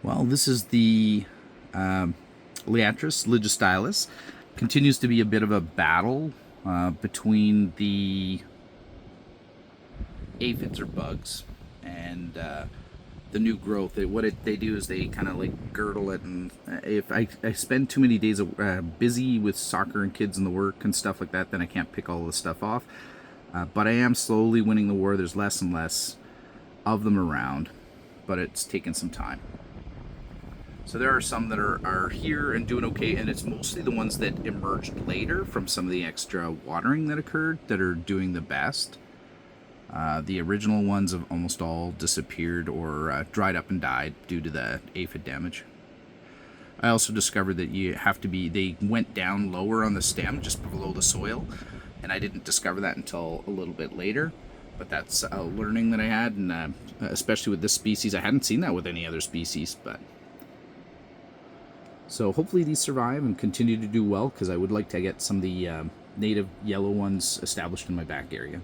Well, this is the Liatris, Ligulistylis. Continues to be a bit of a battle between the aphids or bugs and the new growth. They do is they kind of like girdle it, and if I spend too many days busy with soccer and kids and the work and stuff like that, then I can't pick all the stuff off. But I am slowly winning the war. There's less and less of them around, but it's taken some time. So there are some that are here and doing okay, and it's mostly the ones that emerged later from some of the extra watering that occurred that are doing the best. The original ones have almost all disappeared or dried up and died due to the aphid damage. I also discovered that they went down lower on the stem, just below the soil, and I didn't discover that until a little bit later. But that's a learning that I had, and especially with this species, I hadn't seen that with any other species, but... So hopefully these survive and continue to do well, because I would like to get some of the native yellow ones established in my back area.